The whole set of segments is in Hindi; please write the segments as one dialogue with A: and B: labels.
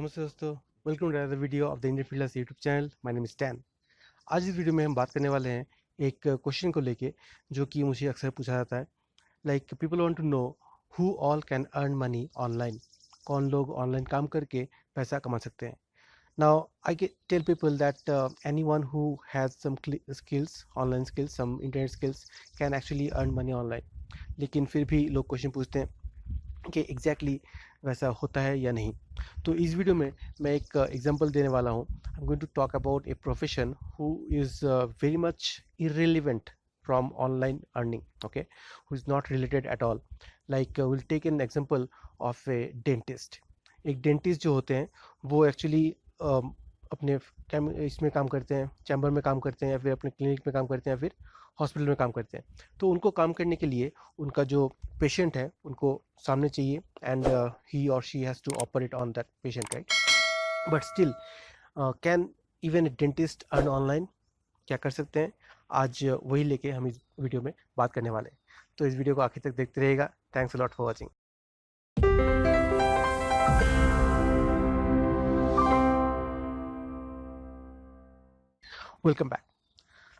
A: नमस्ते दोस्तों, welcome to another video of the Indian freelance YouTube channel. My name is टैन। आज इस वीडियो में हम बात करने वाले हैं एक क्वेश्चन को लेके जो कि मुझे अक्सर पूछा जाता है। Like people want to know who all can earn money online. कौन लोग ऑनलाइन काम करके पैसा कमा सकते हैं। Now I tell people that anyone who has some skills, online skills, some internet skills can actually earn money online. लेकिन फिर भी लोग क्वेश्चन पूछते हैं कि एग्जैक्टली वैसा होता है या नहीं। तो इस वीडियो में मैं एक एग्जांपल देने वाला हूँ। I am going to talk about a profession who is very much irrelevant from online earning, okay, who is not related at all. Like we'll take an example of a dentist. एक डेंटिस्ट जो होते हैं वो एक्चुअली अपने इसमें काम करते हैं, चैम्बर में काम करते हैं, या फिर अपने क्लिनिक में काम करते हैं, या फिर हॉस्पिटल में काम करते हैं। तो उनको काम करने के लिए उनका जो पेशेंट है उनको सामने चाहिए, एंड ही और she has to operate on that patient, right. But still can even a dentist earn online? क्या कर सकते हैं? आज वही लेके हम इस वीडियो में बात करने वाले हैं। तो इस वीडियो को आखिर तक देखते रहिएगा। Thanks a lot for watching. Welcome back.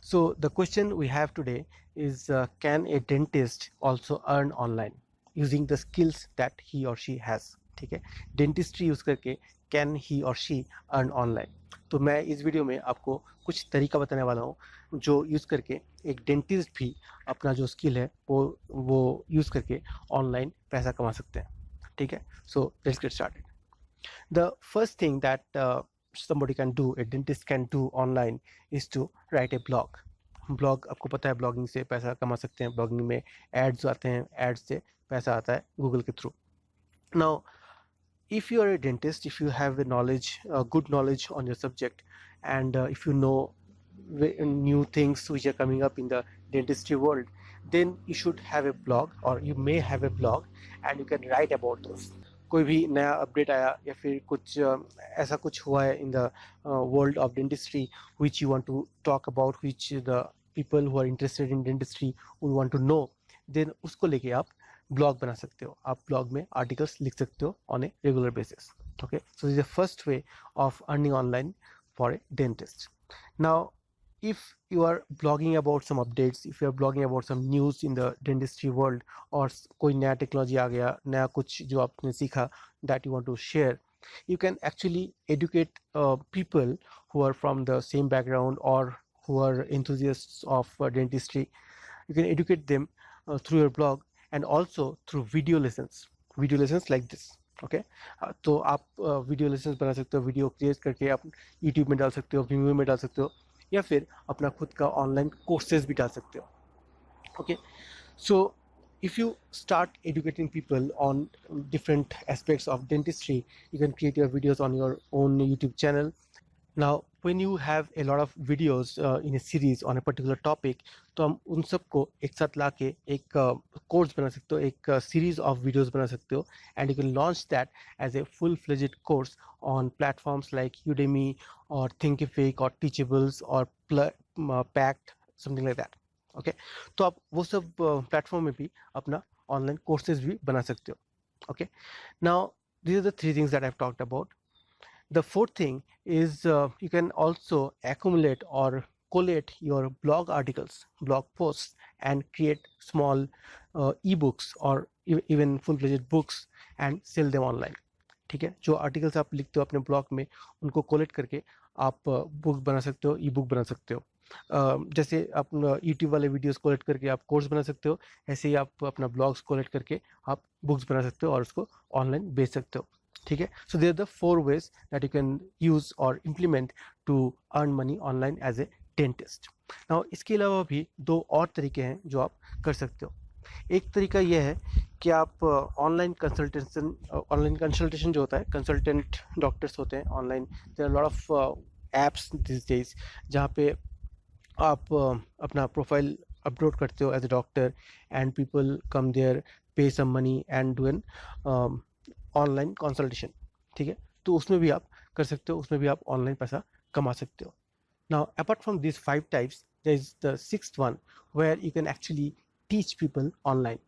A: So the question we have today is can a dentist also earn online using the skills that he or she has? ठीक है, डेंटिस्ट्री यूज़ करके कैन ही और शी अर्न ऑनलाइन। तो मैं इस वीडियो में आपको कुछ तरीका बताने वाला हूँ जो यूज़ करके एक डेंटिस्ट भी अपना जो स्किल है वो यूज़ करके ऑनलाइन पैसा कमा सकते हैं। ठीक है, so let's get started. The first thing that somebody can do, a dentist can do online, is to write a blog. Blog, आपको पता है ब्लॉगिंग से पैसा कमा सकते हैं। ब्लॉगिंग में एड्स आते हैं, एड्स से पैसा आता है गूगल के through. Now if you are a dentist, if you have a knowledge, good knowledge on your subject, and if you know new things which are coming up in the dentistry world, then you should have a blog, or you may have a blog, and you can write about those. कोई भी नया अपडेट आया या फिर कुछ ऐसा कुछ हुआ है in the world of dentistry which you want to talk about, which the people who are interested in dentistry would want to know, then उसको लेके आप ब्लॉग बना सकते हो। आप ब्लॉग में आर्टिकल्स लिख सकते हो on a regular basis. Okay, so this is the first way of earning online for a dentist. Now if you are blogging about some updates, if you are blogging about some news in the dentistry world, और कोई नया टेक्नोलॉजी आ गया, नया कुछ जो आपने सीखा, that you want to share, you can actually educate people who are from the same background or who are enthusiasts of dentistry. You can educate them through your blog and also through video lessons like this. Okay, तो आप वीडियो लेसन्स बना सकते हो, वीडियो क्रिएट करके आप यूट्यूब में डाल सकते हो, वीडियो में डाल सकते हो, या फिर अपना खुद का ऑनलाइन कोर्सेज भी डाल सकते हो। Okay, so if you start educating people on different aspects of dentistry, you can create your videos on your own YouTube channel. Now when you have a lot of videos in a series on a particular topic, तो हम उन सबको एक साथ ला के एक कोर्स बना सकते हो, एक सीरीज ऑफ वीडियोस बना सकते हो, and you can launch that as a full fledged course on platforms like Udemy और Thinkific और Teachables और Pact, something like that. Okay, तो आप वो सब प्लेटफॉर्म में भी अपना ऑनलाइन कोर्सेज भी बना सकते हो। Okay, now these are the three things that I've talked about. The fourth thing is you can also accumulate or collate your blog articles, blog posts, and create small ebooks or even full-fledged books and sell them online. ठीक है, जो आर्टिकल्स आप लिखते हो अपने ब्लॉग में उनको कोलेट करके आप बुक बना सकते हो, ई बुक बना सकते हो। जैसे आप यूट्यूब वाले वीडियोस कोलेट करके आप कोर्स बना सकते हो, ऐसे ही आप अपना ब्लॉग्स कोलेट करके आप बुक्स बना सकते हो और उसको ऑनलाइन बेच सकते हो। ठीक है, so there are the 4 ways that you can use or implement to earn money online as a dentist. Now इसके अलावा भी 2 और तरीके हैं जो आप कर सकते हो। एक तरीका यह है कि आप ऑनलाइन कंसल्टेशन जो होता है, कंसल्टेंट डॉक्टर्स होते हैं online, there are lot of apps this days जहाँ पे आप अपना प्रोफाइल अपलोड करते हो as a doctor, and people come there, pay some money and do an online consultation. ठीक है, तो उसमें भी आप कर सकते हो, उसमें भी आप ऑनलाइन पैसा कमा सकते हो। Now apart from this 5 types, there is the 6th one where you can actually teach people online.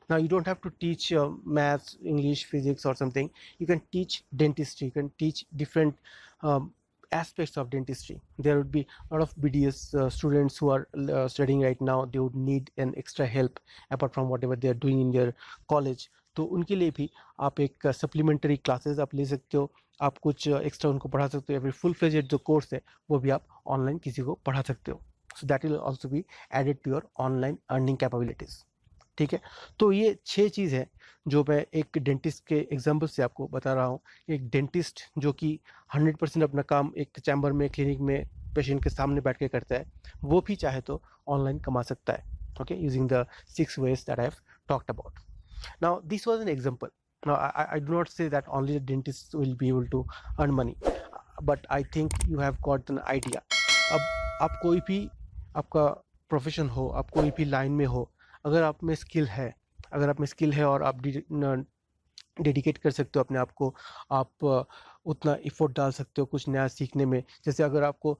A: Now you don't have to teach maths, English, physics or something. You can teach dentistry, you can teach different um, aspects of dentistry. There would be a lot of BDS students who are studying right now. They would need an extra help apart from whatever they are doing in their college. तो उनके लिए भी आप एक सप्लीमेंट्री क्लासेस आप ले सकते हो, आप कुछ एक्स्ट्रा उनको पढ़ा सकते हो, या फिर फुल फ्लेजेड जो कोर्स है वो भी आप ऑनलाइन किसी को पढ़ा सकते हो. So that will also be added to your online earning capabilities. ठीक है, तो ये 6 चीज़ है जो मैं एक डेंटिस्ट के एग्जाम्पल से आपको बता रहा हूँ. एक डेंटिस्ट जो कि 100% अपना काम एक चैम्बर में, क्लिनिक में पेशेंट के सामने बैठ के करता है, वो भी चाहे तो ऑनलाइन कमा सकता है. Okay, using the 6 ways that I have talked about. Now this was an example. Now I do not say that only the dentists will be able to earn money, but I think you have got an idea. अब आप कोई भी आपका प्रोफेशन हो, आप कोई भी लाइन में हो, अगर आप में स्किल है, अगर आप में स्किल है और आप डेडिकेट कर सकते हो अपने आप को, आप उतना एफर्ट डाल सकते हो कुछ नया सीखने में. जैसे अगर आपको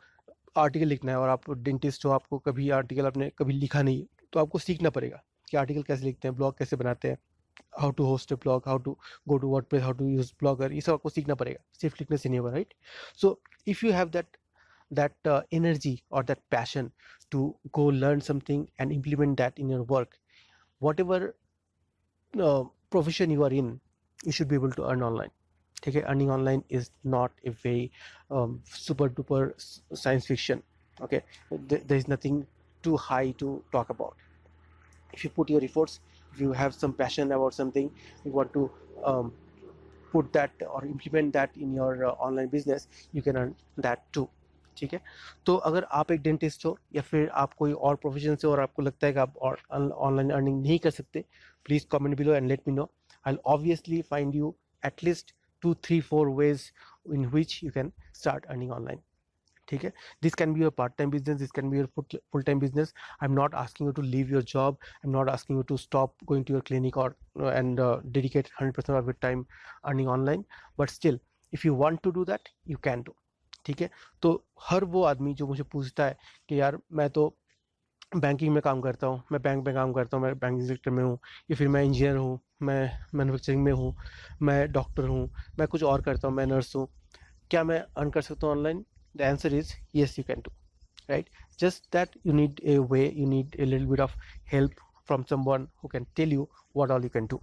A: आर्टिकल लिखना है और आप डेंटिस्ट हो, आपको कभी आर्टिकल आपने कभी लिखा नहीं, तो आपको सीखना पड़ेगा कि आर्टिकल कैसे लिखते हैं, ब्लॉग कैसे बनाते हैं, how to host a blog, how to go to WordPress, how to use Blogger. ये सब आपको सीखना पड़ेगा, सिर्फ लिखने से नहीं होगा, right? So if you have that energy or that passion to go learn something and implement that in your work, whatever profession you are in, you should be able to earn online. ठीक है, earning online is not a very super duper science fiction. Okay, there is nothing too high to talk about. If you put your efforts, if you have some passion about something, you want to put that or implement that in your online business, you can earn that too. ठीक है, तो अगर आप एक डेंटिस्ट हो या फिर आप कोई और प्रोफेशन से और आपको लगता है कि आप ऑनलाइन अर्निंग नहीं कर सकते, please comment below and let me know. I will obviously find you at least 2-3-4 ways in which you can start earning online. ठीक है, this can be your part time business, this can be your full time business. I am not asking you to leave your job, I am not asking you to stop going to your clinic और and dedicate 100% of your time earning online, but still if you want to do that you can do. ठीक है, तो हर वो आदमी जो मुझे पूछता है कि यार मैं तो बैंकिंग में काम करता हूँ, मैं बैंक में काम करता हूँ, मैं बैंकिंग सेक्टर में हूँ, या फिर मैं इंजीनियर हूँ, मैं मैन्युफैक्चरिंग में हूँ, मैं डॉक्टर हूँ, मैं कुछ और करता हूँ, मैं नर्स हूँ, क्या मैं अर्न कर सकता हूँ online? The answer is yes, you can do, right? Just that you need a way, you need a little bit of help from someone who can tell you what all you can do.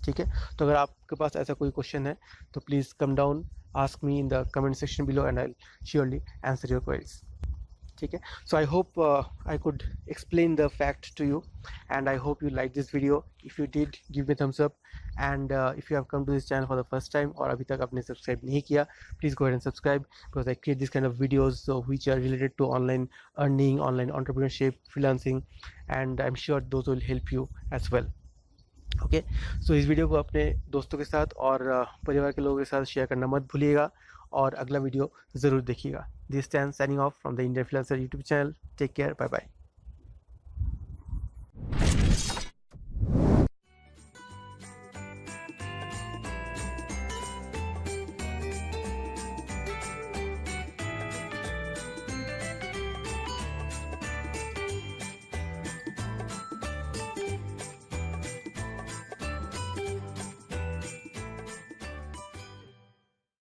A: ठीक है, तो अगर आपके पास ऐसा कोई क्वेश्चन है तो please come down, ask me in the comment section below and I'll surely answer your queries. ठीक है, so I hope I could explain the fact to you and I hope you like this video. If you did, give me a thumbs up, and if you have come to this channel for the first time और अभी तक आपने सब्सक्राइब नहीं किया, please go ahead and subscribe, because I create this kind of videos which are related to online earning, online entrepreneurship, freelancing, and I'm sure those will help you as well. Okay, so इस वीडियो को अपने दोस्तों के साथ और परिवार के लोगों के साथ शेयर करना मत भूलिएगा, और अगला वीडियो ज़रूर देखिएगा. This time signing off from the Indian freelancer YouTube channel. Take care, bye bye.